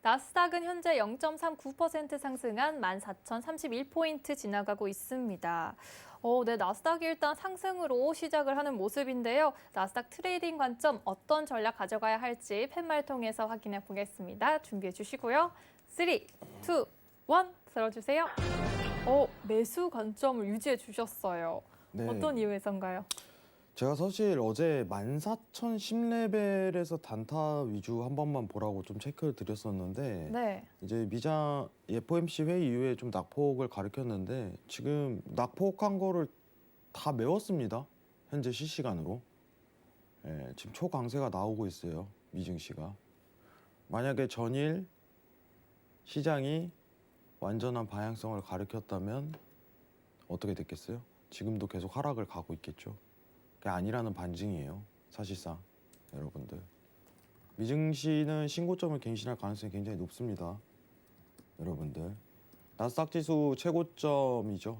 나스닥은 현재 0.39% 상승한 14,031포인트 지나가고 있습니다. 네, 나스닥이 일단 상승으로 시작을 하는 모습인데요. 나스닥 트레이딩 관점 어떤 전략 가져가야 할지 팻말 통해서 확인해 보겠습니다. 준비해 주시고요. 3, 2, 1 들어주세요. 매수 관점을 유지해 주셨어요. 네. 어떤 이유에선가요? 제가 사실 어제 14,010레벨에서 단타 위주 한 번만 보라고 좀 체크를 드렸었는데 네. 이제 미장 FOMC 회의 이후에 좀 낙폭을 가리켰는데 지금 낙폭한 거를 다 메웠습니다. 현재 실시간으로. 예, 지금 초강세가 나오고 있어요. 미증시가. 만약에 전일 시장이 완전한 방향성을 가리켰다면 어떻게 됐겠어요? 지금도 계속 하락을 가고 있겠죠. 그게 아니라는 반증이에요. 사실상 여러분들. 미증시는 신고점을 갱신할 가능성이 굉장히 높습니다. 여러분들. 나스닥 지수 최고점이죠.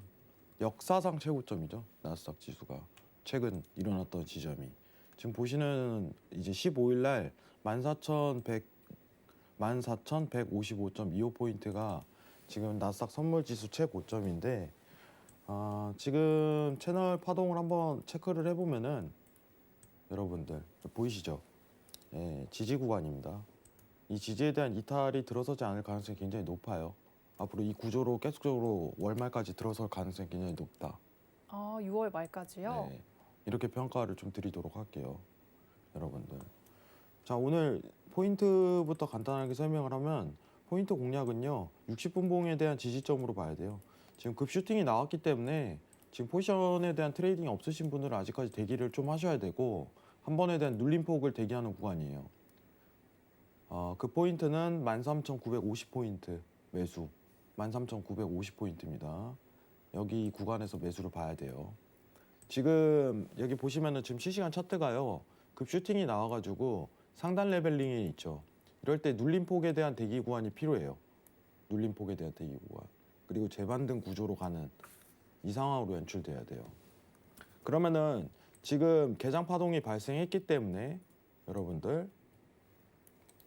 역사상 최고점이죠. 나스닥 지수가. 최근 일어났던 지점이. 지금 보시는 이제 15일 날 14,155.25포인트가 지금 나스닥 선물 지수 최고점인데 지금 채널 파동을 한번 체크를 해보면은 여러분들 보이시죠? 예, 지지 구간입니다. 이 지지에 대한 이탈이 들어서지 않을 가능성이 굉장히 높아요. 앞으로 이 구조로 계속적으로 월말까지 들어설 가능성이 굉장히 높다. 6월 말까지요? 네, 이렇게 평가를 좀 드리도록 할게요. 여러분들. 자, 오늘 포인트부터 간단하게 설명을 하면 포인트 공략은요. 60분 봉에 대한 지지점으로 봐야 돼요. 지금 급 슈팅이 나왔기 때문에 지금 포지션에 대한 트레이딩이 없으신 분들은 아직까지 대기를 좀 하셔야 되고 한 번에 대한 눌림폭을 대기하는 구간이에요. 그 포인트는 13,950포인트 매수 13,950포인트입니다. 여기 구간에서 매수를 봐야 돼요. 지금 여기 보시면은 지금 실시간 차트가요. 급 슈팅이 나와가지고 상단 레벨링이 있죠. 이럴 때 눌림폭에 대한 대기 구간이 필요해요. 눌림폭에 대한 대기 구간. 그리고 재반등 구조로 가는 이 상황으로 연출돼야 돼요. 그러면은 지금 개장 파동이 발생했기 때문에 여러분들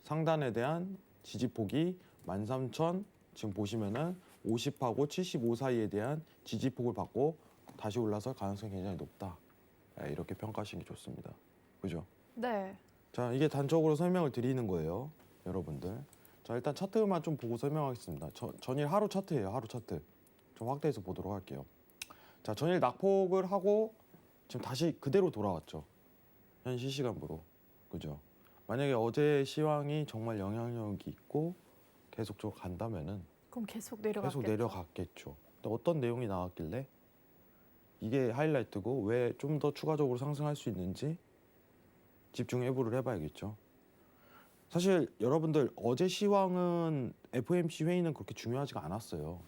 상단에 대한 지지폭이 13,000 지금 보시면은 50하고 75 사이에 대한 지지폭을 받고 다시 올라설 가능성이 굉장히 높다. 이렇게 평가하시는 게 좋습니다. 그죠? 네. 자, 이게 단적으로 설명을 드리는 거예요. 여러분들. 자, 일단 차트만 좀 보고 설명하겠습니다. 전일 하루 차트예요. 하루 차트. 좀 확대해서 보도록 할게요. 자, 전일 낙폭을 하고 지금 다시 그대로 돌아왔죠. 현 실시간으로. 그죠? 만약에 어제 시황이 정말 영향력이 있고 계속적으로 간다면은 그럼 계속 내려갔겠죠. 계속 내려갔겠죠. 근데 어떤 내용이 나왔길래 이게 하이라이트고 왜 좀 더 추가적으로 상승할 수 있는지 집중 해부를 해봐야겠죠. 사실 여러분들 어제 시황은 FOMC 회의는 그렇게 중요하지가 않았어요.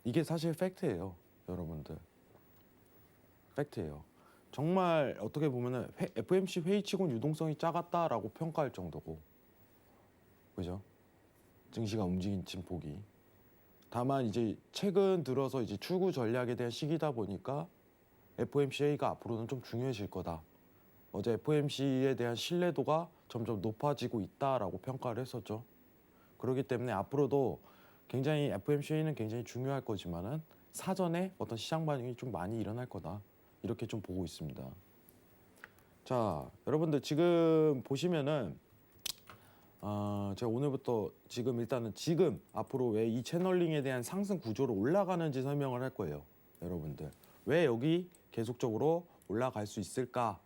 이게 사실 팩트예요. 여러분들. 팩트예요. 정말 어떻게 보면은 FOMC 회의치곤 유동성이 작았다라고 평가할 정도고. 그죠? 증시가 움직인 진폭이. 다만 이제 최근 들어서 이제 출구 전략에 대한 시기다 보니까 FOMC 회의가 앞으로는 좀 중요해질 거다. 어제 FOMC에 대한 신뢰도가 점점 높아지고 있다라고 평가를 했었죠. 그렇기 때문에 앞으로도 굉장히 FOMC 회의는 굉장히 중요할 거지만은 사전에 어떤 시장 반응이 좀 많이 일어날 거다. 이렇게 좀 보고 있습니다. 자, 여러분들 지금 보시면은 제가 오늘부터 지금 일단은 지금 앞으로 왜 이 채널링에 대한 상승 구조로 올라가는지 설명을 할 거예요. 여러분들. 왜 여기 계속적으로 올라갈 수 있을까?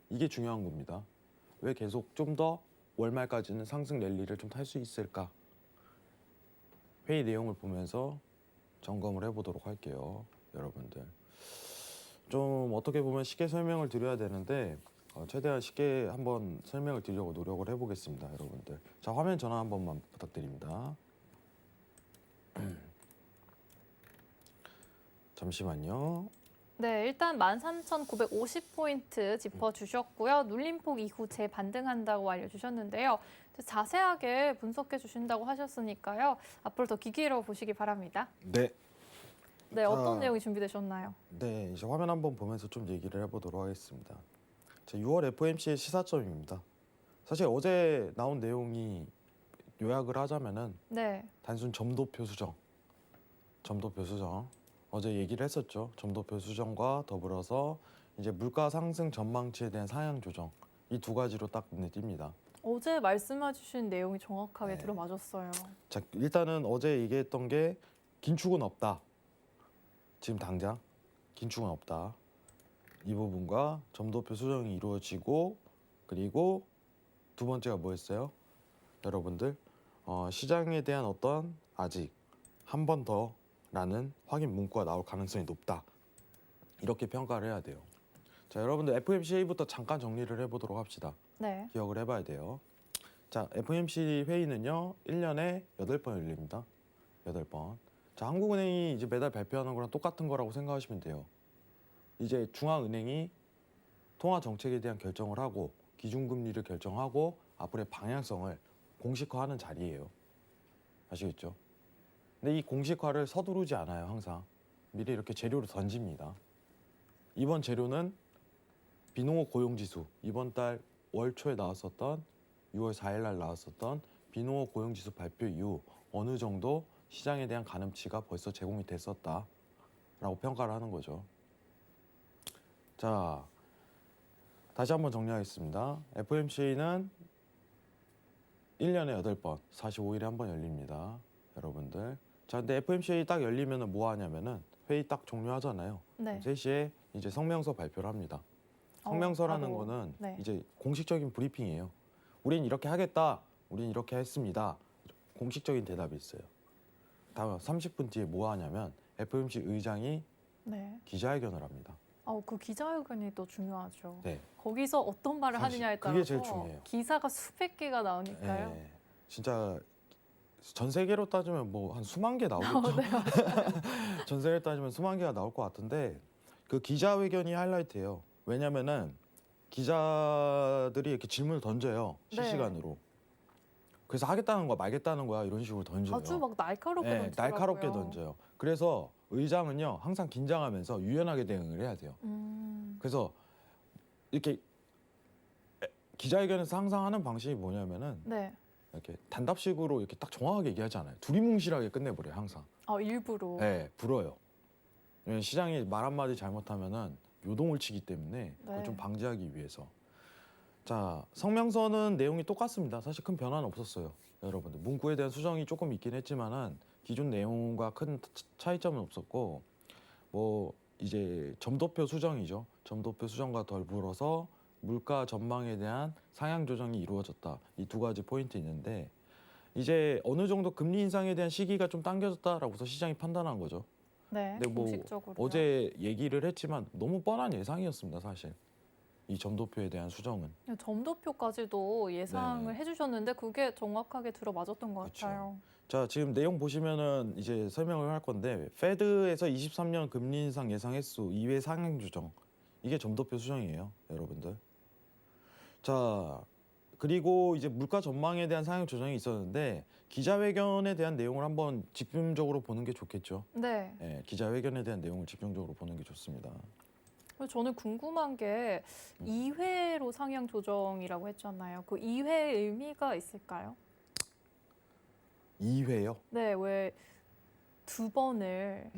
이게 중요한 겁니다. 왜 계속 좀 더 월말까지는 상승 랠리를 좀 탈 수 있을까? 회의 내용을 보면서 점검을 해보도록 할게요. 여러분들. 좀 어떻게 보면 쉽게 설명을 드려야 되는데 최대한 쉽게 한번 설명을 드리려고 노력을 해보겠습니다. 여러분들. 자, 화면 전환 한 번만 부탁드립니다. 잠시만요. 네, 일단 13,950포인트 짚어주셨고요. 눌림폭 이후 재반등한다고 알려주셨는데요. 자세하게 분석해 주신다고 하셨으니까요. 앞으로 더 귀 기울여 보시기 바랍니다. 네. 네, 어떤 내용이 준비되셨나요? 네, 이제 화면 한번 보면서 좀 얘기를 해보도록 하겠습니다. 자, 6월 FOMC의 시사점입니다. 사실 어제 나온 내용이 요약을 하자면은 네. 단순 점도표 수정. 어제 얘기를 했었죠. 점도표 수정과 더불어서 이제 물가 상승 전망치에 대한 상향 조정. 이 두 가지로 딱 눈에 띕니다. 어제 말씀해주신 내용이 정확하게 네. 들어맞았어요. 자, 일단은 어제 얘기했던 게 긴축은 없다. 지금 당장 긴축은 없다. 이 부분과 점도표 수정이 이루어지고 그리고 두 번째가 뭐였어요? 여러분들 시장에 대한 어떤 아직 한 번 더라는 확인 문구가 나올 가능성이 높다. 이렇게 평가를 해야 돼요. 자, 여러분들 FOMC부터 잠깐 정리를 해보도록 합시다. 네. 기억을 해봐야 돼요. 자, FOMC 회의는요 1년에 8번 열립니다. 8번. 자, 한국은행이 이제 매달 발표하는 거랑 똑같은 거라고 생각하시면 돼요. 이제 중앙은행이 통화 정책에 대한 결정을 하고 기준금리를 결정하고 앞으로의 방향성을 공식화하는 자리예요. 아시겠죠? 근데 이 공식화를 서두르지 않아요. 항상 미리 이렇게 재료를 던집니다. 이번 재료는 비농업 고용지수, 이번 달 월 초에 나왔었던 6월 4일 날 나왔었던 비농업 고용지수 발표 이후 어느 정도 시장에 대한 가늠치가 벌써 제공이 됐었다라고 평가를 하는 거죠. 자, 다시 한번 정리하겠습니다. FOMC는 1년에 8번, 45일에 한 번 열립니다. 여러분들. 자, 근데 FOMC 딱 열리면은 뭐 하냐면은 회의 딱 종료하잖아요. 네. 3시에 이제 성명서 발표를 합니다. 성명서라는 바로, 거는 네. 이제 공식적인 브리핑이에요. 우린 이렇게 하겠다. 우린 이렇게 했습니다. 공식적인 대답이 있어요. 다음 30분 뒤에 뭐 하냐면 FOMC 의장이 네. 기자회견을 합니다. 그 기자회견이 또 중요하죠. 네. 거기서 어떤 말을 사실 하느냐에 따라서 그게 제일 중요해요. 기사가 수백 개가 나오니까요. 네. 진짜 전 세계로 따지면 뭐 한 수만 개 나오겠죠. 네. 전 세계로 따지면 수만 개가 나올 것 같은데 그 기자회견이 하이라이트예요. 왜냐면은 기자들이 이렇게 질문을 던져요. 네. 실시간으로. 그래서 하겠다는 거야 말겠다는 거야 이런 식으로 던져요. 아주 막 날카롭게 네, 던지더라고요. 날카롭게 던져요. 그래서 의장은요 항상 긴장하면서 유연하게 대응을 해야 돼요. 그래서 이렇게 기자회견에서 항상 하는 방식이 뭐냐면은 네. 이렇게 단답식으로 이렇게 딱 정확하게 얘기하지 않아요. 두리뭉실하게 끝내버려요 항상. 일부러. 네, 불어요. 왜냐면 시장이 말 한마디 잘못하면은 요동을 치기 때문에 그걸 네. 좀 방지하기 위해서. 자, 성명서는 내용이 똑같습니다. 사실 큰 변화는 없었어요. 여러분들 문구에 대한 수정이 조금 있긴 했지만은 기존 내용과 큰 차이점은 없었고 뭐 이제 점도표 수정이죠. 점도표 수정과 더불어서 물가 전망에 대한 상향 조정이 이루어졌다. 이 두 가지 포인트 있는데 이제 어느 정도 금리 인상에 대한 시기가 좀 당겨졌다라고서 시장이 판단한 거죠. 네. 근데 뭐 공식적으로. 어제 얘기를 했지만 너무 뻔한 예상이었습니다. 사실 이 점도표에 대한 수정은. 점도표까지도 예상을 네. 해주셨는데 그게 정확하게 들어맞았던 것 그쵸. 같아요. 자, 지금 내용 보시면은 이제 설명을 할 건데 페드에서 23년 금리 인상 예상 횟수 2회 상향 조정 이게 점도표 수정이에요, 여러분들. 자, 그리고 이제 물가 전망에 대한 상향 조정이 있었는데 기자회견에 대한 내용을 한번 집중적으로 보는 게 좋겠죠. 네. 예, 기자회견에 대한 내용을 집중적으로 보는 게 좋습니다. 그래서 저는 궁금한 게 2회로 상향 조정이라고 했잖아요. 그 2회의 의미가 있을까요? 2회요. 네, 왜 두 번을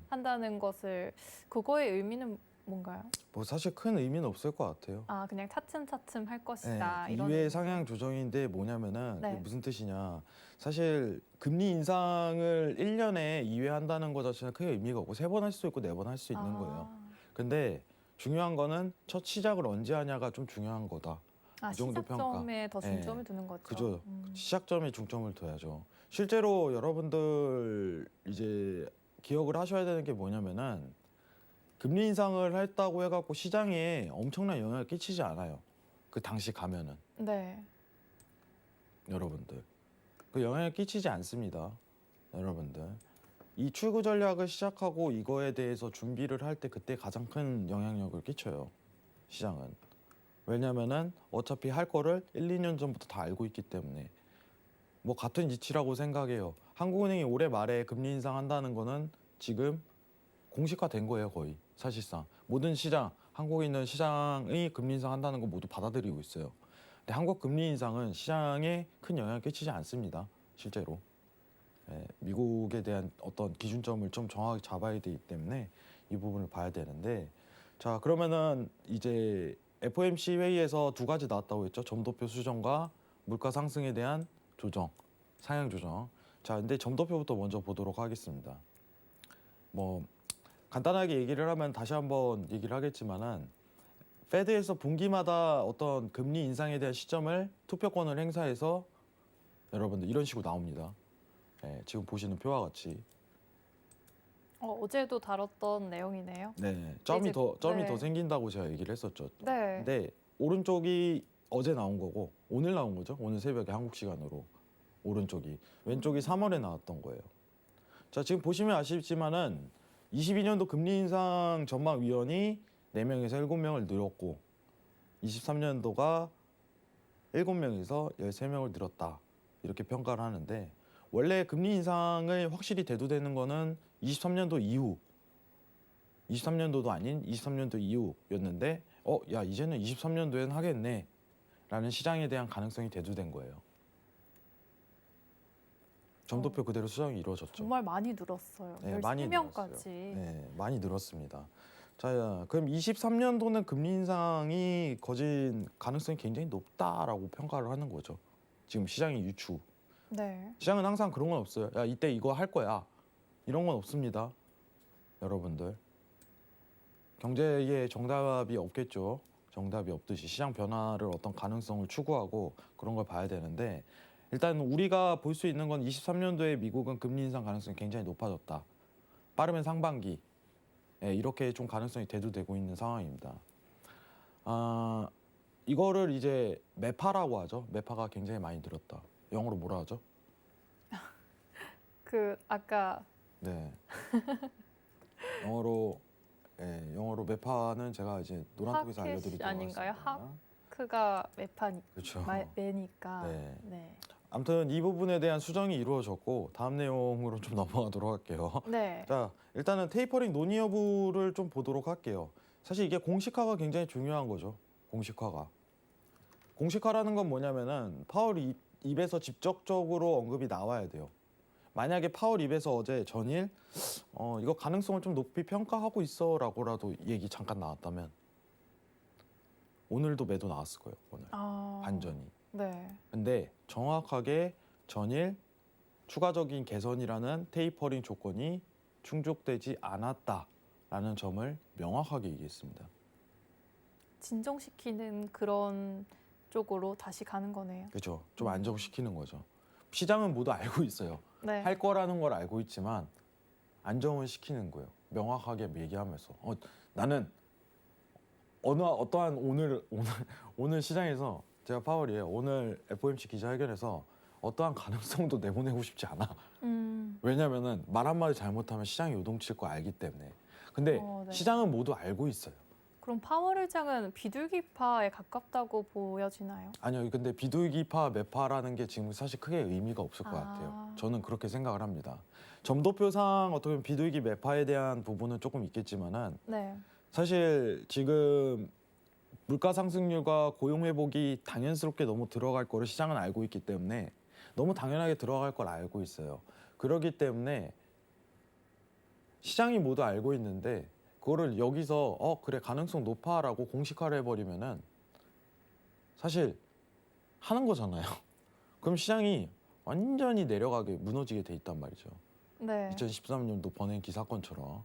한다는 것을 그거의 의미는 뭔가요? 뭐 사실 큰 의미는 없을 것 같아요. 그냥 차츰차츰 할 것이다. 네, 이런 2회 의미죠. 상향 조정인데 뭐냐면은 네. 그게 무슨 뜻이냐. 사실 금리 인상을 1년에 2회 한다는 것 자체는 크게 의미가 없고 3번 할 수 있고 4번 할 수 있는 거예요. 근데 중요한 거는 첫 시작을 언제 하냐가 좀 중요한 거다. 이 정도 시작점에 더 중점을 네. 두는 거죠. 그죠. 시작점에 중점을 둬야죠. 실제로 여러분들 이제 기억을 하셔야 되는 게 뭐냐면은 금리 인상을 했다고 해갖고 시장에 엄청난 영향을 끼치지 않아요. 그 당시 가면은 네. 여러분들 그 영향을 끼치지 않습니다. 여러분들 이 출구 전략을 시작하고 이거에 대해서 준비를 할 때 그때 가장 큰 영향력을 끼쳐요. 시장은. 왜냐면은 어차피 할 거를 1, 2년 전부터 다 알고 있기 때문에 뭐 같은 이치라고 생각해요. 한국은행이 올해 말에 금리 인상한다는 거는 지금 공식화된 거예요. 거의 사실상 모든 시장, 한국에 있는 시장이 금리 인상한다는 거 모두 받아들이고 있어요. 근데 한국 금리 인상은 시장에 큰 영향을 끼치지 않습니다. 실제로. 미국에 대한 어떤 기준점을 좀 정확히 잡아야 되기 때문에 이 부분을 봐야 되는데, 자 그러면은 이제 FOMC 회의에서 두 가지 나왔다고 했죠. 점도표 수정과 물가 상승에 대한 조정, 상향 조정. 자 근데 점도표부터 먼저 보도록 하겠습니다. 뭐 간단하게 얘기를 하면 다시 한번 얘기를 하겠지만은 페드에서 분기마다 어떤 금리 인상에 대한 시점을 투표권을 행사해서 여러분들 이런 식으로 나옵니다. 지금 보시는 표와 같이. 어제도 다뤘던 내용이네요. 네, 점이 이제- 더 네. 생긴다고 제가 얘기를 했었죠. 네. 근데 오른쪽이 어제 나온 거고 오늘 나온 거죠. 오늘 새벽에 한국 시간으로 오른쪽이, 왼쪽이 3월에 나왔던 거예요. 자 지금 보시면 아시겠지만은 22년도 금리 인상 전망 위원이 4명에서 7명을 늘었고 23년도가 7명에서 13명을 늘었다 이렇게 평가를 하는데, 원래 금리 인상을 확실히 대두되는 거는 23년도 이후, 23년도도 아닌 23년도 이후였는데 야 이제는 23년도엔 하겠네 라는 시장에 대한 가능성이 대두된 거예요. 점도표 그대로 수정이 이루어졌죠. 정말 많이 늘었어요. 네, 많이 13명까지. 네, 많이 늘었습니다. 자, 그럼 23년도는 금리 인상이 거진 가능성이 굉장히 높다라고 평가를 하는 거죠. 지금 시장의 유추. 네. 시장은 항상 그런 건 없어요. 야, 이때 이거 할 거야. 이런 건 없습니다. 여러분들. 경제에 정답이 없겠죠. 정답이 없듯이 시장 변화를 어떤 가능성을 추구하고 그런 걸 봐야 되는데, 일단 우리가 볼 수 있는 건 23년도에 미국은 금리 인상 가능성이 굉장히 높아졌다. 빠르면 상반기. 이렇게 좀 가능성이 대두되고 있는 상황입니다. 이거를 이제 매파라고 하죠. 매파가 굉장히 많이 늘었다. 영어로 뭐라 하죠? 아까 네. 영어로 매파는 제가 이제 노란톡에서 하켓 알려드리도록 아닌가요? 하겠습니다. 크가 그렇죠. 매니까. 네. 네. 아무튼 이 부분에 대한 수정이 이루어졌고 다음 내용으로 좀 넘어가도록 할게요. 네. 자, 일단은 테이퍼링 논의 여부를 좀 보도록 할게요. 사실 이게 공식화가 굉장히 중요한 거죠. 공식화가. 공식화라는 건 뭐냐면은 파월 입에서 직접적으로 언급이 나와야 돼요. 만약에 파월 입에서 어제 전일 이거 가능성을 좀 높이 평가하고 있어라고라도 얘기 잠깐 나왔다면 오늘도 매도 나왔을 거예요. 오늘 반전이. 네. 근데 정확하게 전일 추가적인 개선이라는 테이퍼링 조건이 충족되지 않았다라는 점을 명확하게 얘기했습니다. 진정시키는 그런 쪽으로 다시 가는 거네요. 그렇죠. 좀 안정시키는 거죠. 시장은 모두 알고 있어요. 네. 할 거라는 걸 알고 있지만 안정을 시키는 거예요. 명확하게 얘기하면서 나는 어떠한 오늘 시장에서 제가 파월이에요. 오늘 FOMC 기자회견에서 어떠한 가능성도 내보내고 싶지 않아. 왜냐면은 말 한마디 잘못하면 시장이 요동칠 거 알기 때문에. 근데 네. 시장은 모두 알고 있어요. 그럼 파월 의장은 비둘기파에 가깝다고 보여지나요? 아니요. 근데 비둘기파, 매파라는 게 지금 사실 크게 의미가 없을 것 같아요. 저는 그렇게 생각을 합니다. 점도표상 어떻게 보면 비둘기, 매파에 대한 부분은 조금 있겠지만은 네. 사실 지금 물가 상승률과 고용 회복이 당연스럽게 너무 들어갈 거를 시장은 알고 있기 때문에 너무 당연하게 들어갈 걸 알고 있어요. 그렇기 때문에 시장이 모두 알고 있는데 그거를 여기서 그래 가능성 높아라고 공식화를 해버리면은 사실 하는 거잖아요. 그럼 시장이 완전히 내려가게 무너지게 돼 있단 말이죠. 네. 2013년도 버냉키 사건처럼.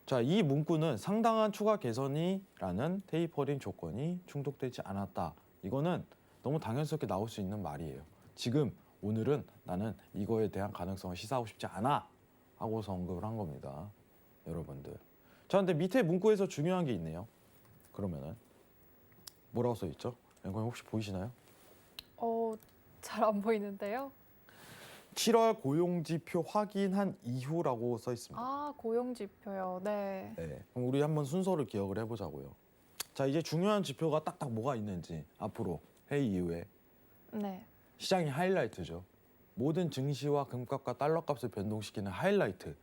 자, 이 문구는 상당한 추가 개선이라는 테이퍼링 조건이 충족되지 않았다. 이거는 너무 당연스럽게 나올 수 있는 말이에요. 지금 오늘은 나는 이거에 대한 가능성을 시사하고 싶지 않아 하고서 언급을 한 겁니다. 여러분들. 자, 근데 밑에 문구에서 중요한 게 있네요. 그러면은 뭐라고 써 있죠? 앵커님 혹시 보이시나요? 잘 안 보이는데요. 7월 고용지표 확인한 이후라고 써 있습니다. 고용 지표요. 네. 네, 그럼 우리 한번 순서를 기억을 해보자고요. 자, 이제 중요한 지표가 딱딱 뭐가 있는지 앞으로 회의 이후에 네. 시장이 하이라이트죠. 모든 증시와 금값과 달러값을 변동시키는 하이라이트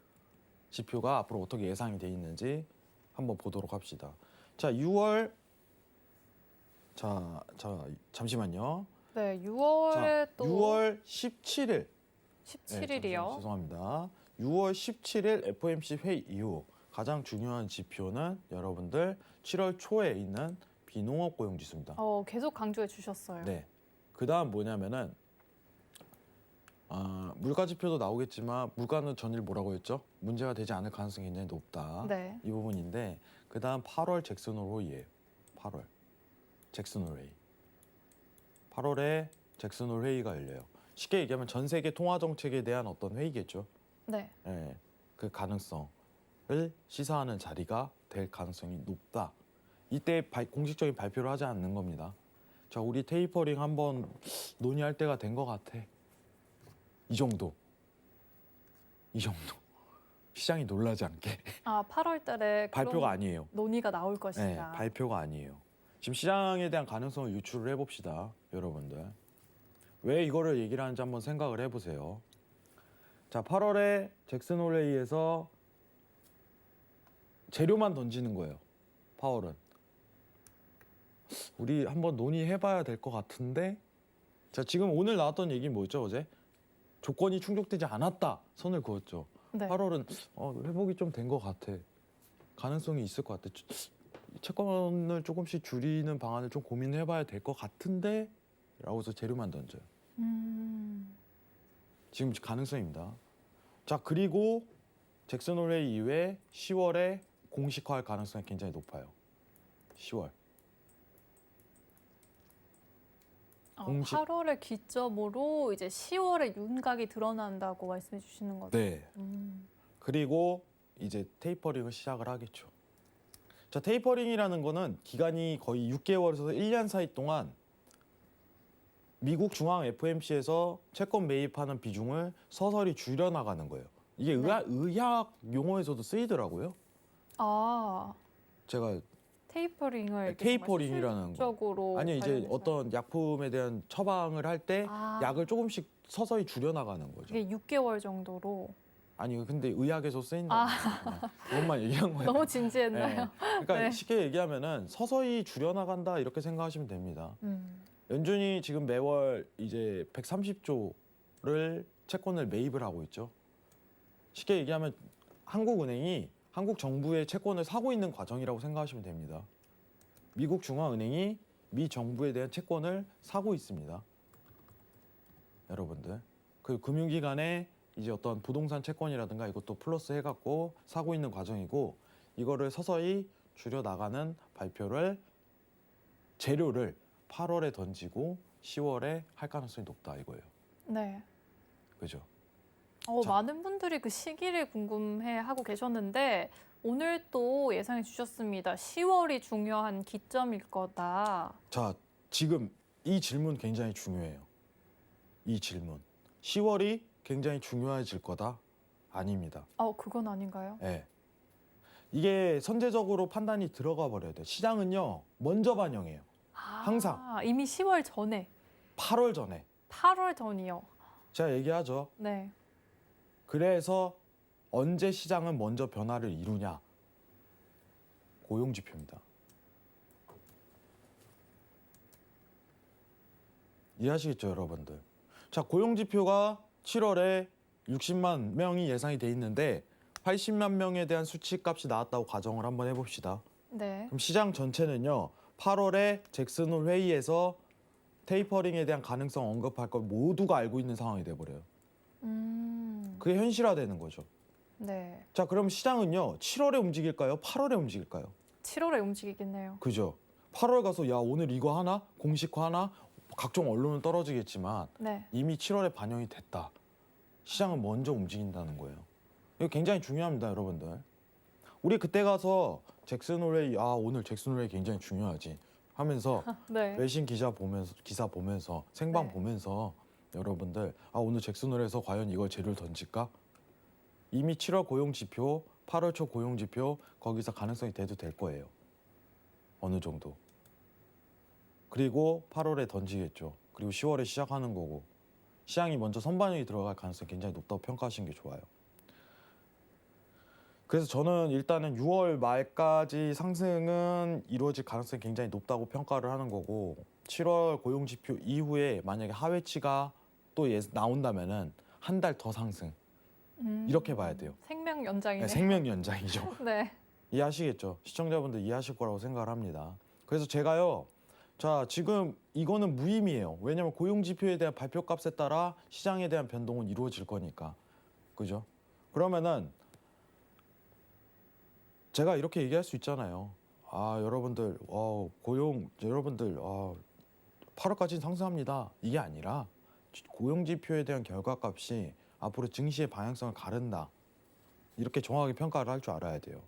지표가 앞으로 어떻게 예상이 돼 있는지 한번 보도록 합시다. 자, 6월 잠시만요. 네. 6월에 자, 또 6월 17일 17일이요. 죄송합니다. 6월 17일 FOMC 회의 이후 가장 중요한 지표는 여러분들 7월 초에 있는 비농업 고용 지수입니다. 계속 강조해 주셨어요. 네. 그다음 뭐냐면은 물가 지표도 나오겠지만 물가는 전일 뭐라고 했죠? 문제가 되지 않을 가능성이 굉장히 높다. 네. 이 부분인데 그다음 8월 잭슨 홀 회의예요. 8월 잭슨 홀 회의. 8월에 잭슨 홀 회의가 열려요. 쉽게 얘기하면 전 세계 통화 정책에 대한 어떤 회의겠죠. 네. 예, 그 가능성을 시사하는 자리가 될 가능성이 높다. 이때 공식적인 발표를 하지 않는 겁니다. 자, 우리 테이퍼링 한번 논의할 때가 된 것 같아. 이 정도. 시장이 놀라지 않게. 8월 달에 발표가 아니에요. 논의가 나올 네, 것이다. 발표가 아니에요. 지금 시장에 대한 가능성을 유출을 해봅시다, 여러분들. 왜 이거를 얘기를 하는지 한번 생각을 해보세요. 자, 8월에 잭슨 홀 회의에서 재료만 던지는 거예요. 파월은. 우리 한번 논의해봐야 될 것 같은데. 자, 지금 오늘 나왔던 얘기 뭐였죠, 어제? 조건이 충족되지 않았다. 선을 그었죠. 네. 8월은 회복이 좀 된 것 같아. 가능성이 있을 것 같아. 채권을 조금씩 줄이는 방안을 좀 고민해봐야 될 것 같은데 라고 해서 재료만 던져요. 지금 가능성입니다. 자, 그리고 잭슨 홀 회의 이후에 10월에 공식화할 가능성이 굉장히 높아요. 10월. 공식- 8월을 기점으로 이제 10월에 윤곽이 드러난다고 말씀해 주시는 거죠. 네. 그리고 이제 테이퍼링을 시작을 하겠죠. 자, 테이퍼링이라는 거는 기간이 거의 6개월에서 1년 사이 동안 미국 중앙 FOMC에서 채권 매입하는 비중을 서서히 줄여나가는 거예요. 이게 네. 의학 용어에서도 쓰이더라고요. 제가 테이퍼링을 이렇게 테이퍼링이라는 거. 적으로 아니 이제 어떤 약품에 대한 처방을 할 때 약을 조금씩 서서히 줄여나가는 거죠. 이게 6개월 정도로 아니 근데 의학에서 쓰인다. 그것만 얘기한 거예요. 너무 진지했나요? 네. 그러니까 네. 쉽게 얘기하면은 서서히 줄여나간다 이렇게 생각하시면 됩니다. 음. 연준이 지금 매월 이제 130조를 채권을 매입을 하고 있죠. 쉽게 얘기하면 한국은행이 한국 정부의 채권을 사고 있는 과정이라고 생각하시면 됩니다. 미국 중앙은행이 미 정부에 대한 채권을 사고 있습니다. 여러분들. 그 금융기관에 이제 어떤 부동산 채권이라든가 이것도 플러스 해갖고 사고 있는 과정이고 이거를 서서히 줄여나가는 재료를 8월에 던지고 10월에 할 가능성이 높다 이거예요. 네. 그죠? 자. 많은 분들이 그 시기를 궁금해하고 계셨는데 오늘 또 예상해 주셨습니다. 10월이 중요한 기점일 거다. 자, 지금 이 질문 굉장히 중요해요. 이 질문. 10월이 굉장히 중요해질 거다? 아닙니다. 그건 아닌가요? 네. 이게 선제적으로 판단이 들어가 버려야 돼요. 시장은요, 먼저 반영해요. 항상. 이미 10월 전에, 8월 전에. 8월 전이요. 제가 얘기하죠. 네. 그래서 언제 시장은 먼저 변화를 이루냐? 고용지표입니다. 이해하시겠죠, 여러분들? 자, 고용지표가 7월에 60만 명이 예상이 돼 있는데 80만 명에 대한 수치값이 나왔다고 가정을 한번 해봅시다. 네. 그럼 시장 전체는요, 8월에 잭슨 홀 회의에서 테이퍼링에 대한 가능성 언급할 걸 모두가 알고 있는 상황이 돼버려요. 그게 현실화되는 거죠. 네. 자, 그럼 시장은요, 7월에 움직일까요? 8월에 움직일까요? 7월에 움직이겠네요. 그죠? 8월 가서 야, 오늘 이거 하나? 공식화 하나? 각종 언론은 떨어지겠지만 네. 이미 7월에 반영이 됐다. 시장은 먼저 움직인다는 거예요. 이거 굉장히 중요합니다, 여러분들. 우리 그때 가서 잭슨 홀 회의, 오늘 잭슨 홀 회의 굉장히 중요하지 하면서 네. 외신 기사 보면서 생방 네. 보면서 여러분들 오늘 잭슨 홀에서 과연 이걸 재료를 던질까? 이미 7월 고용 지표, 8월 초 고용 지표 거기서 가능성이 돼도 될 거예요. 어느 정도. 그리고 8월에 던지겠죠. 그리고 10월에 시작하는 거고. 시장이 먼저 선반영이 들어갈 가능성이 굉장히 높다고 평가하시는 게 좋아요. 그래서 저는 일단은 6월 말까지 상승은 이루어질 가능성이 굉장히 높다고 평가를 하는 거고 7월 고용 지표 이후에 만약에 하회치가 또 나온다면은 한 달 더 상승. 이렇게 봐야 돼요. 생명 연장이네요. 네, 생명 연장이죠. 네. 이해하시겠죠? 시청자분들 이해하실 거라고 생각을 합니다. 그래서 제가요. 자, 지금 이거는 무의미해요. 왜냐하면 고용지표에 대한 발표값에 따라 시장에 대한 변동은 이루어질 거니까. 그죠? 그러면은 제가 이렇게 얘기할 수 있잖아요. 아, 여러분들 고용 여러분들 8월까지는 상승합니다. 이게 아니라 고용지표에 대한 결과값이 앞으로 증시의 방향성을 가른다. 이렇게 정확하게 평가를 할 줄 알아야 돼요.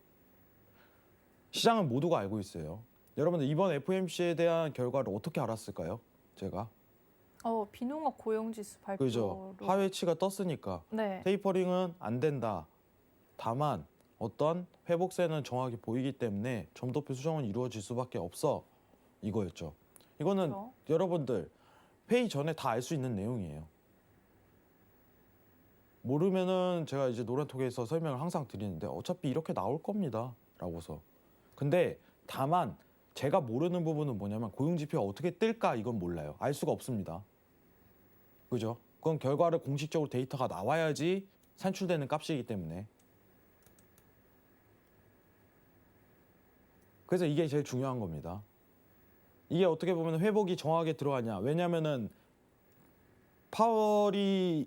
시장은 모두가 알고 있어요. 여러분들 이번 FOMC에 대한 결과를 어떻게 알았을까요? 제가 비농업 고용지수 발표로. 그죠? 하회치가 떴으니까 네. 테이퍼링은 안 된다. 다만 어떤 회복세는 정확히 보이기 때문에 점도표 수정은 이루어질 수밖에 없어. 이거였죠. 이거는 그렇죠. 여러분들 회의 전에 다 알 수 있는 내용이에요. 모르면은 제가 이제 노란톡에서 설명을 항상 드리는데 어차피 이렇게 나올 겁니다. 라고서. 근데 다만 제가 모르는 부분은 뭐냐면 고용지표가 어떻게 뜰까 이건 몰라요. 알 수가 없습니다. 그죠? 그건 결과를 공식적으로 데이터가 나와야지 산출되는 값이기 때문에. 그래서 이게 제일 중요한 겁니다. 이게 어떻게 보면 회복이 정확하게 들어가냐. 왜냐면은 파월이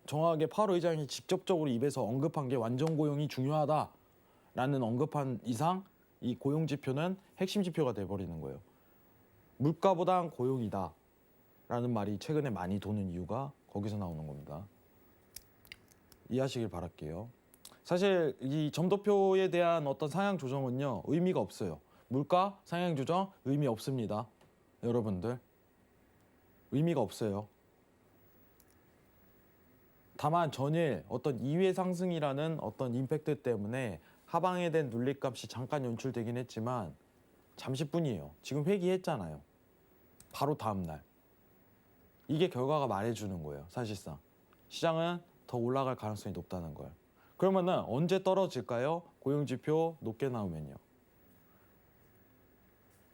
정확하게 파월 의장이 직접적으로 입에서 언급한 게 완전 고용이 중요하다라는 언급한 이상 이 고용 지표는 핵심 지표가 돼버리는 거예요. 물가보단 고용이다라는 말이 최근에 많이 도는 이유가 거기서 나오는 겁니다. 이해하시길 바랄게요. 사실 이 점도표에 대한 어떤 상향 조정은요 의미가 없어요. 물가 상향 조정 의미 없습니다. 여러분들 의미가 없어요. 다만 전일 어떤 2회 상승이라는 어떤 임팩트 때문에 하방에 대한 눌림값이 잠깐 연출되긴 했지만 잠시뿐이에요. 지금 회귀했잖아요. 바로 다음 날. 이게 결과가 말해주는 거예요. 사실상. 시장은 더 올라갈 가능성이 높다는 걸. 그러면은 언제 떨어질까요? 고용지표 높게 나오면요.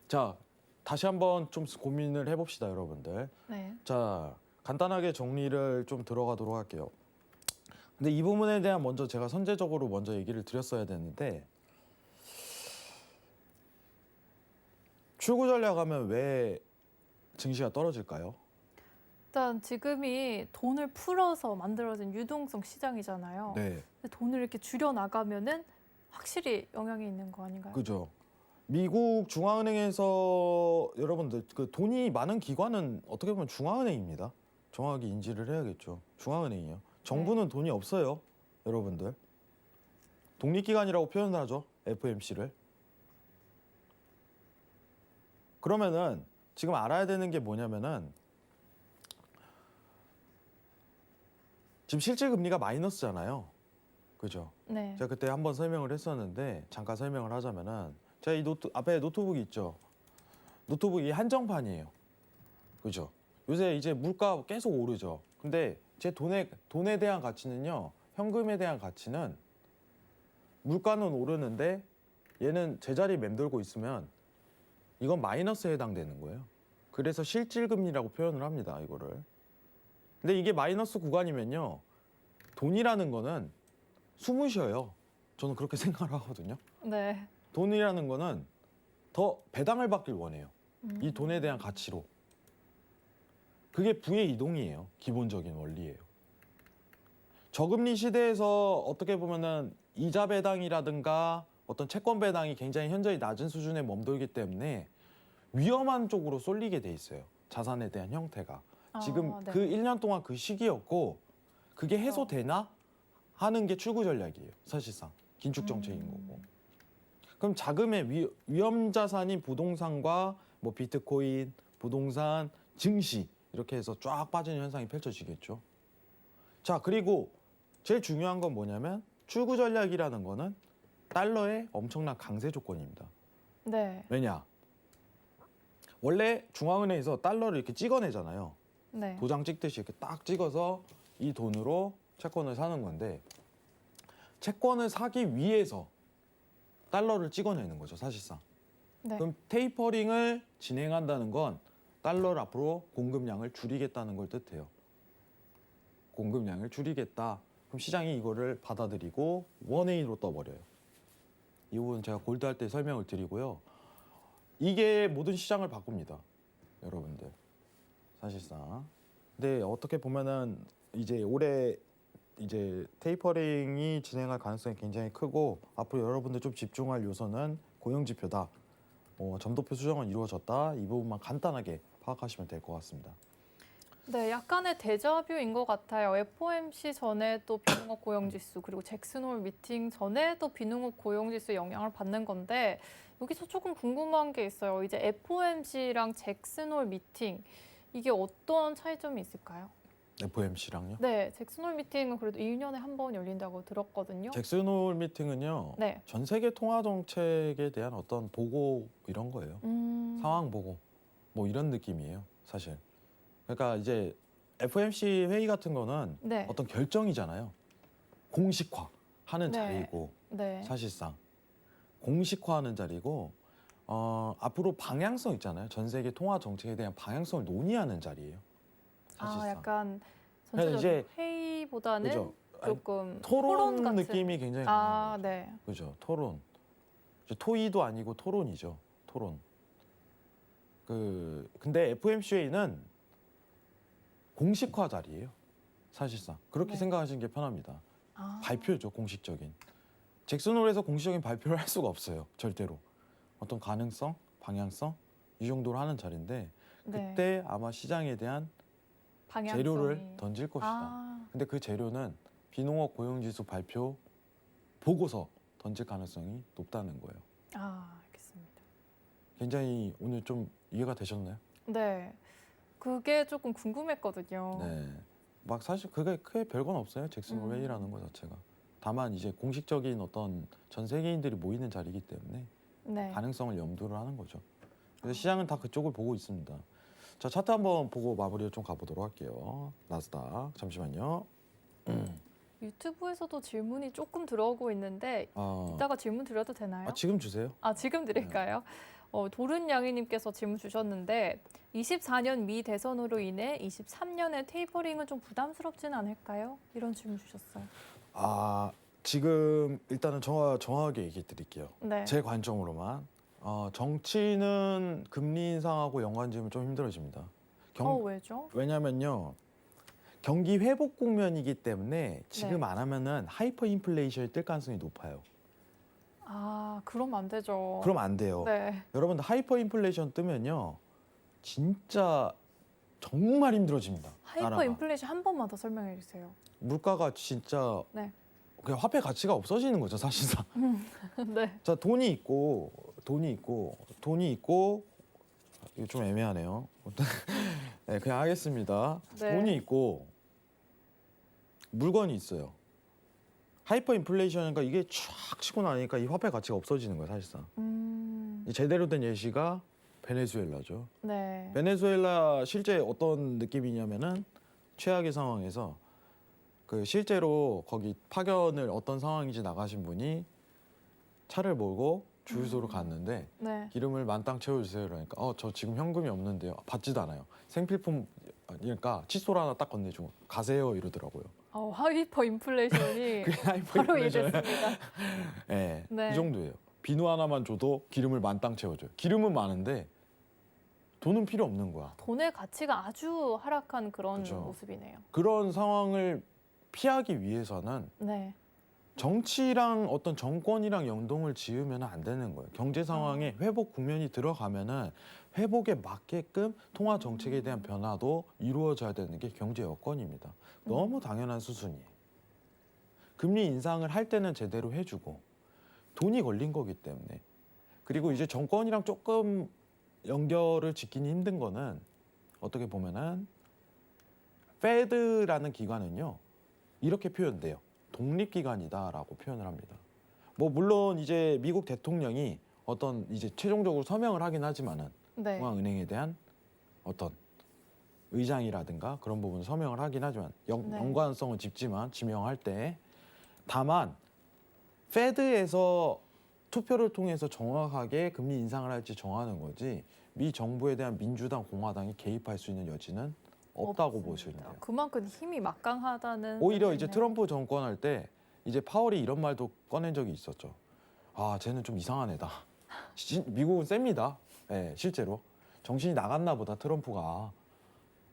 자, 다시 한번 좀 고민을 해봅시다, 여러분들. 네. 자, 간단하게 정리를 좀 들어가도록 할게요. 근데 이 부분에 대한 먼저 제가 선제적으로 먼저 얘기를 드렸어야 되는데 출구 전략하면 왜 증시가 떨어질까요? 일단 지금이 돈을 풀어서 만들어진 유동성 시장이잖아요. 네, 근데 돈을 이렇게 줄여 나가면은 확실히 영향이 있는 거 아닌가요? 그죠. 미국 중앙은행에서 여러분들 그 돈이 많은 기관은 어떻게 보면 중앙은행입니다. 정확히 인지를 해야겠죠. 중앙은행이요. 정부는 돈이 없어요, 여러분들. 독립기관이라고 표현을 하죠, FOMC를. 그러면은 지금 알아야 되는 게 뭐냐면은 지금 실질 금리가 마이너스잖아요, 그죠? 네. 제가 그때 한번 설명을 했었는데 잠깐 설명을 하자면은 제가 이 앞에 노트북이 있죠. 노트북이 한정판이에요, 그죠? 요새 이제 물가 계속 오르죠. 근데 제 돈에 대한 가치는요, 현금에 대한 가치는 물가는 오르는데 얘는 제자리 맴돌고 있으면 이건 마이너스에 해당되는 거예요. 그래서 실질금리라고 표현을 합니다, 이거를. 근데 이게 마이너스 구간이면요, 돈이라는 거는 숨을 쉬어요. 저는 그렇게 생각을 하거든요. 네. 돈이라는 거는 더 배당을 받길 원해요. 이 돈에 대한 가치로. 그게 부의 이동이에요. 기본적인 원리예요. 저금리 시대에서 어떻게 보면은 이자 배당이라든가 어떤 채권 배당이 굉장히 현저히 낮은 수준에 멈돌기 때문에 위험한 쪽으로 쏠리게 돼 있어요. 자산에 대한 형태가. 지금 네. 그 1년 동안 그 시기였고 그게 해소되나 하는 게 출구 전략이에요. 사실상 긴축 정책인 거고. 그럼 자금의 위험 자산인 부동산과 뭐 비트코인, 부동산, 증시 이렇게 해서 쫙 빠지는 현상이 펼쳐지겠죠. 자, 그리고 제일 중요한 건 뭐냐면 출구 전략이라는 거는 달러의 엄청난 강세 조건입니다. 네. 왜냐? 원래 중앙은행에서 달러를 이렇게 찍어내잖아요. 네. 도장 찍듯이 이렇게 딱 찍어서 이 돈으로 채권을 사는 건데 채권을 사기 위해서 달러를 찍어내는 거죠, 사실상. 네. 그럼 테이퍼링을 진행한다는 건 달러를 앞으로 공급량을 줄이겠다는 걸 뜻해요. 공급량을 줄이겠다. 그럼 시장이 이거를 받아들이고 원웨이로 떠버려요. 이 부분 제가 골드 할 때 설명을 드리고요. 이게 모든 시장을 바꿉니다, 여러분들. 사실상. 근데 어떻게 보면은 이제 올해 이제 테이퍼링이 진행할 가능성이 굉장히 크고 앞으로 여러분들 좀 집중할 요소는 고용 지표다. 점도표 수정은 이루어졌다. 이 부분만 간단하게 파악하시면 될 것 같습니다. 네, 약간의 데자뷰인 것 같아요. FOMC 전에 또 비농업 고용지수 그리고 잭슨홀 미팅 전에 또 비농업 고용지수 영향을 받는 건데 여기서 조금 궁금한 게 있어요. 이제 FOMC랑 잭슨홀 미팅 이게 어떤 차이점이 있을까요? FOMC랑요? 네, 잭슨홀 미팅은 그래도 2년에 한 번 열린다고 들었거든요. 잭슨홀 미팅은요. 네. 전 세계 통화 정책에 대한 어떤 보고 이런 거예요. 상황 보고 뭐 이런 느낌이에요, 사실. 그러니까 이제 FOMC 회의 같은 거는 네. 어떤 결정이잖아요. 공식화하는 네. 자리이고 네. 사실상 공식화하는 자리고 앞으로 방향성 있잖아요. 전 세계 통화 정책에 대한 방향성을 논의하는 자리예요. 사실상. 아, 약간 그래서 전체적인 이제 회의보다는 그죠? 조금 토론 같은. 느낌이 굉장히 아, 강한 거죠. 네. 그죠? 토론. 이제 토의도 아니고 토론이죠. 토론. 근데 FOMC는 공식화 자리예요. 사실상 그렇게 네. 생각하시는 게 편합니다. 아, 발표죠, 공식적인. 잭슨홀에서 공식적인 발표를 할 수가 없어요, 절대로. 어떤 가능성, 방향성 이 정도로 하는 자리인데 네. 그때 아마 시장에 대한 방향성이. 재료를 던질 것이다. 아, 근데 그 재료는 비농업 고용지수 발표 보고서 던질 가능성이 높다는 거예요. 알겠습니다. 굉장히 오늘 좀 이해가 되셨나요? 네, 그게 조금 궁금했거든요. 네. 막 사실 그게 크게 별건 없어요. 잭슨홀 회의라는 것 자체가. 다만 이제 공식적인 어떤 전 세계인들이 모이는 자리이기 때문에 네. 가능성을 염두를 하는 거죠. 그래서 시장은 다 그쪽을 보고 있습니다. 자, 차트 한번 보고 마무리를 좀 가보도록 할게요. 나스닥 잠시만요. 유튜브에서도 질문이 조금 들어오고 있는데 이따가 질문 드려도 되나요? 지금 주세요. 지금 드릴까요? 도른 양이님께서 질문 주셨는데 24년 미 대선으로 인해 23년의 테이퍼링은 좀 부담스럽지는 않을까요? 이런 질문 주셨어요. 지금 일단은 정확하게 얘기해 드릴게요. 네. 제 관점으로만. 정치는 금리 인상하고 연관지으면 좀 힘들어집니다. 왜죠? 왜냐면요. 경기 회복 국면이기 때문에 지금 네. 안 하면은 하이퍼 인플레이션이 뜰 가능성이 높아요. 그러면 안 되죠. 그럼 안 돼요. 네. 여러분들 하이퍼 인플레이션 뜨면요. 진짜 정말 힘들어집니다. 하이퍼 나라가. 인플레이션 한 번만 더 설명해 주세요. 물가가 진짜 네. 그냥 화폐 가치가 없어지는 거죠, 사실상. 네. 자, 돈이 있고 이거 좀 애매하네요. 네, 그냥 하겠습니다. 네. 돈이 있고 물건이 있어요. 하이퍼 인플레이션이니까 이게 쫙 치고 나니까 이 화폐 가치가 없어지는 거예요, 사실상. 이 제대로 된 예시가 베네수엘라죠. 네. 베네수엘라 실제 어떤 느낌이냐면은 최악의 상황에서 실제로 거기 파견을 어떤 상황인지 나가신 분이 차를 몰고 주유소로 갔는데 네. 기름을 만땅 채워주세요. 그러니까 저 지금 현금이 없는데요. 받지도 않아요. 생필품 그러니까 칫솔 하나 딱 건네주고 가세요 이러더라고요. 하이퍼 인플레이션이 그게 하이퍼 바로 인플레이션. 이해됐습니다. 네, 네. 이 정도예요. 비누 하나만 줘도 기름을 만땅 채워줘요. 기름은 많은데 돈은 필요 없는 거야. 돈의 가치가 아주 하락한 그런 그죠. 모습이네요. 그런 상황을 피하기 위해서는 네. 정치랑 어떤 정권이랑 연동을 지으면 안 되는 거예요. 경제 상황에 회복 국면이 들어가면은 회복에 맞게끔 통화 정책에 대한 변화도 이루어져야 되는 게 경제 여건입니다. 너무 당연한 수순이에요. 금리 인상을 할 때는 제대로 해주고 돈이 걸린 거기 때문에. 그리고 이제 정권이랑 조금 연결을 짓기는 힘든 거는 어떻게 보면은 페드라는 기관은요 이렇게 표현돼요. 독립기관이다라고 표현을 합니다. 뭐 물론 이제 미국 대통령이 어떤 이제 최종적으로 서명을 하긴 하지만은 네. 중앙은행에 대한 어떤 의장이라든가 그런 부분 서명을 하긴 하지만 네. 연관성은 짚지만 지명할 때 다만 페드에서 투표를 통해서 정확하게 금리 인상을 할지 정하는 거지 미 정부에 대한 민주당 공화당이 개입할 수 있는 여지는 없다고 없습니다. 보시면 돼요. 그만큼 힘이 막강하다는. 오히려 이제 뜻이네요. 트럼프 정권 할 때 이제 파월이 이런 말도 꺼낸 적이 있었죠. 아, 쟤는 좀 이상한 애다. 미국은 셉니다. 예, 실제로 정신이 나갔나 보다 트럼프가.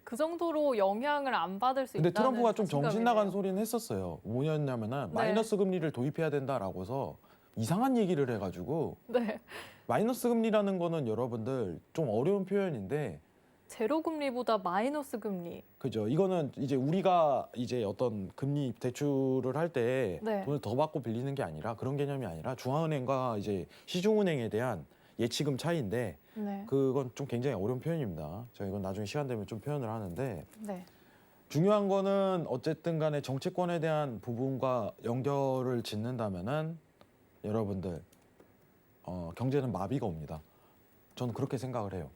그 정도로 영향을 안 받을 수 근데 있다는 트럼프가 좀 정신 나간 자신감이네요. 소리는 했었어요. 뭐였냐면은 네. 마이너스 금리를 도입해야 된다라고서 이상한 얘기를 해가지고 네. 마이너스 금리라는 거는 여러분들 좀 어려운 표현인데 제로 금리보다 마이너스 금리. 그죠. 이거는 이제 우리가 이제 어떤 금리 대출을 할 때 네. 돈을 더 받고 빌리는 게 아니라 그런 개념이 아니라 중앙은행과 이제 시중은행에 대한 예치금 차이인데 네. 그건 좀 굉장히 어려운 표현입니다. 제가 이건 나중에 시간 되면 좀 표현을 하는데 네. 중요한 거는 어쨌든 간에 정치권에 대한 부분과 연결을 짓는다면은 여러분들 경제는 마비가 옵니다. 저는 그렇게 생각을 해요.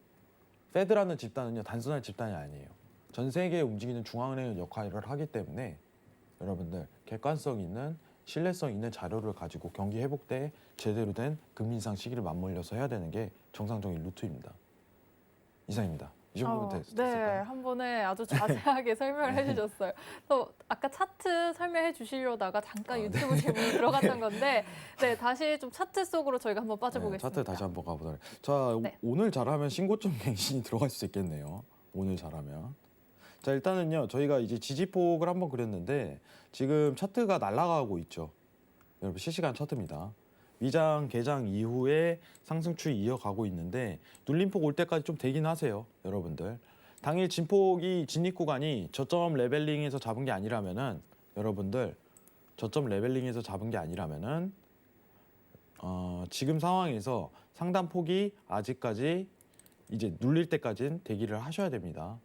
페드라는 집단은요 단순한 집단이 아니에요. 전 세계에 움직이는 중앙은행의 역할을 하기 때문에 여러분들 객관성 있는 신뢰성 있는 자료를 가지고 경기 회복 때 제대로 된 금리 인상 시기를 맞물려서 해야 되는 게 정상적인 루트입니다. 이상입니다. 이 정도면 네, 됐을까요? 한 번에 아주 자세하게 설명을 해주셨어요. 또 아까 차트 설명해 주시려다가 잠깐 유튜브 제목이 들어갔던 건데, 네, 다시 좀 차트 속으로 저희가 한번 빠져보겠습니다. 차트 다시 한번 가보도록. 자, 네. 오늘 잘하면 신고점 갱신이 들어갈 수 있겠네요. 오늘 잘하면. 자, 일단은요. 저희가 이제 지지폭을 한번 그렸는데 지금 차트가 날아가고 있죠. 여러분 실시간 차트입니다. 미장 개장 이후에 상승추이 이어가고 있는데 눌림폭 올 때까지 좀 되긴 하세요. 여러분들. 당일 진폭이 진입 구간이 저점 레벨링에서 잡은 게 아니라면은 여러분들 저점 레벨링에서 잡은 게 아니라면은 지금 상황에서 상단 폭이 아직까지 이제 눌릴 때까지는 대기를 하셔야 됩니다.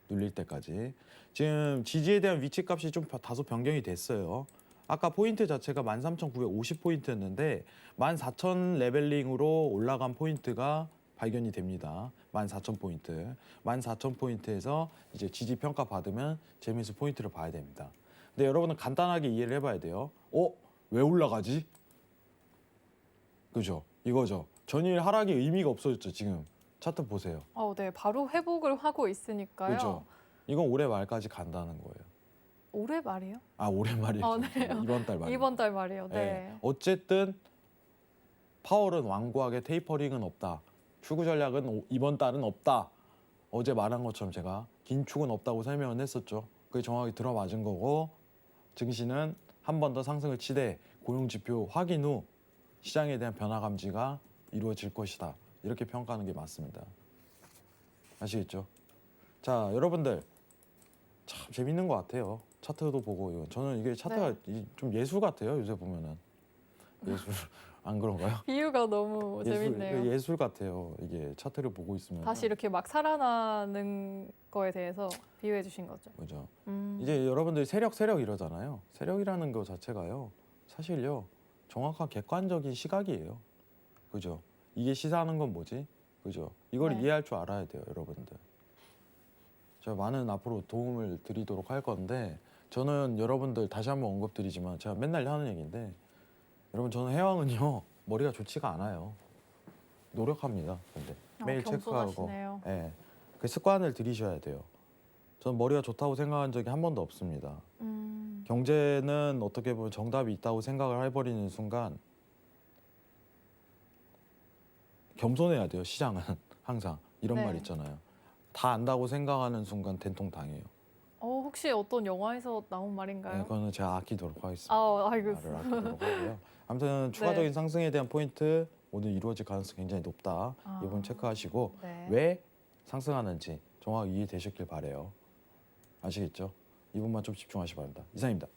눌릴 때까지. 지금 지지에 대한 위치값이 좀 다소 변경이 됐어요. 아까 포인트 자체가 13,950포인트였는데 14,000 레벨링으로 올라간 포인트가 발견이 됩니다. 14,000포인트. 14,000포인트에서 이제 지지 평가 받으면 재미수 포인트를 봐야 됩니다. 근데 여러분은 간단하게 이해를 해봐야 돼요. 왜 올라가지? 그죠? 이거죠. 전일 하락이 의미가 없어졌죠. 지금 차트 보세요. 네, 바로 회복을 하고 있으니까요. 그죠? 이건 올해 말까지 간다는 거예요. 올해 말이요? 올해 말이죠. 네. 이번 달 말. 이번 달 말이요. 네. 네. 어쨌든 파월은 완고하게 테이퍼링은 없다. 추구 전략은 이번 달은 없다. 어제 말한 것처럼 제가 긴축은 없다고 설명을 했었죠. 그게 정확히 들어맞은 거고 증시는 한 번 더 상승을 치되 고용지표 확인 후 시장에 대한 변화 감지가 이루어질 것이다. 이렇게 평가하는 게 맞습니다. 아시겠죠? 자, 여러분들 참 재밌는 것 같아요. 차트도 보고 이거. 저는 이게 차트가 좀 예술 같아요. 요새 보면은 예술 안 그런가요? 비유가 너무 재밌네요. 예술 같아요. 이게 차트를 보고 있으면 다시 이렇게 막 살아나는 거에 대해서 비유해 주신 거죠. 그죠. 음. 이제 여러분들이 세력 이러잖아요. 세력이라는 거 자체가요. 사실요. 정확한 객관적인 시각이에요. 그죠. 이게 시사하는 건 뭐지? 그죠. 이걸 네. 이해할 줄 알아야 돼요, 여러분들. 제가 많은 앞으로 도움을 드리도록 할 건데 저는 여러분들 다시 한번 언급드리지만 제가 맨날 하는 얘기인데 여러분 저는 해왕은요 머리가 좋지가 않아요. 노력합니다. 근데 매일 체크하고 겸손하시네요. 그 습관을 들이셔야 돼요. 저는 머리가 좋다고 생각한 적이 한 번도 없습니다. 경제는 어떻게 보면 정답이 있다고 생각을 해버리는 순간 겸손해야 돼요. 시장은 항상 이런 네. 말 있잖아요. 다 안다고 생각하는 순간 된통 당해요. 혹시 어떤 영화에서 나온 네, 말인가요? 그거는 제가 아끼도록 하겠습니다. 알겠습니다. 말을 아끼도록 하고요. 아무튼 추가적인 상승에 대한 포인트 오늘 이루어질 가능성이 굉장히 높다. 이번 체크하시고 네. 왜 상승하는지 정확히 이해되셨길 바래요. 아시겠죠? 이 부분만 좀 집중하시 바랍니다. 이상입니다.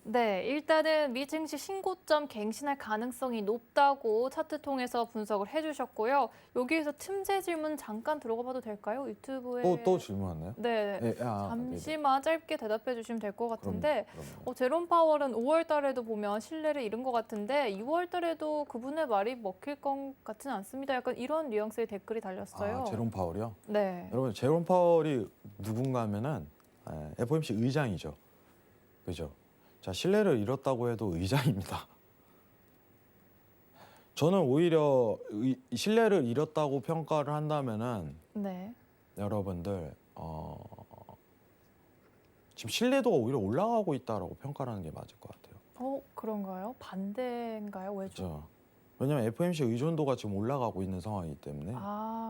네, 일단은 미 증시 신고점 갱신할 가능성이 높다고 차트 통해서 분석을 해주셨고요. 여기에서 틈새 질문 잠깐 들어가 봐도 될까요? 유튜브에 또 질문하나요? 네, 네, 잠시만 짧게 대답해 주시면 될 것 같은데 그럼요. 제롬 파월은 5월 달에도 보면 신뢰를 잃은 것 같은데 2월 달에도 그분의 말이 먹힐 것 같지는 않습니다. 약간 이런 뉘앙스의 댓글이 달렸어요. 제롬 파월이요? 네. 여러분 제롬 파월이 누군가 하면은 FOMC 의장이죠. 그죠? 자, 신뢰를 잃었다고 해도 의장입니다. 저는 오히려 신뢰를 잃었다고 평가를 한다면은 네. 여러분들 지금 신뢰도가 오히려 올라가고 있다라고 평가하는 게 맞을 것 같아요. 그런가요? 반대인가요? 왜죠? 그렇죠. 왜냐하면 FOMC 의존도가 지금 올라가고 있는 상황이기 때문에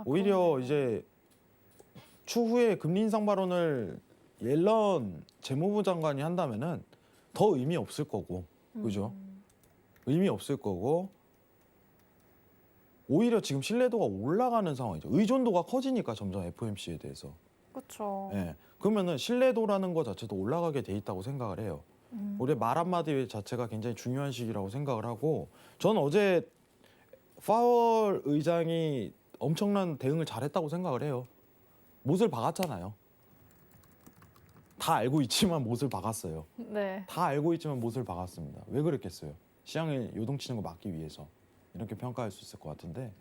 오히려 그러네요. 이제 추후에 금리 인상 발언을 옐런 재무부 장관이 한다면은 더 의미 없을 거고, 그죠? 의미 없을 거고 오히려 지금 신뢰도가 올라가는 상황이죠. 의존도가 커지니까 점점 FOMC에 대해서. 그렇죠. 예. 그러면은 신뢰도라는 것 자체도 올라가게 돼 있다고 생각을 해요. 우리의 말 한마디 자체가 굉장히 중요한 시기라고 생각을 하고, 저는 어제 파월 의장이 엄청난 대응을 잘했다고 생각을 해요. 못을 박았잖아요. 다 알고 있지만 못을 박았어요. 네. 다 알고 있지만 못을 박았습니다. 왜 그랬겠어요? 시장에 요동치는 거 막기 위해서. 이렇게 평가할 수 있을 것 같은데,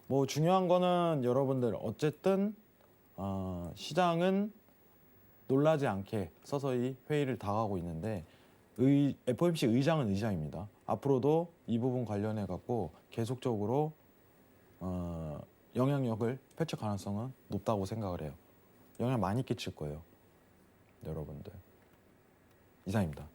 뭐 중요한 거는 여러분들 어쨌든 시장은 놀라지 않게 서서히 회의를 다가가고 있는데 FOMC 의장은 의장입니다. 앞으로도 이 부분 관련해 갖고 계속적으로 영향력을 펼칠 가능성은 높다고 생각을 해요. 영향 많이 끼칠 거예요, 여러분들. 이상입니다.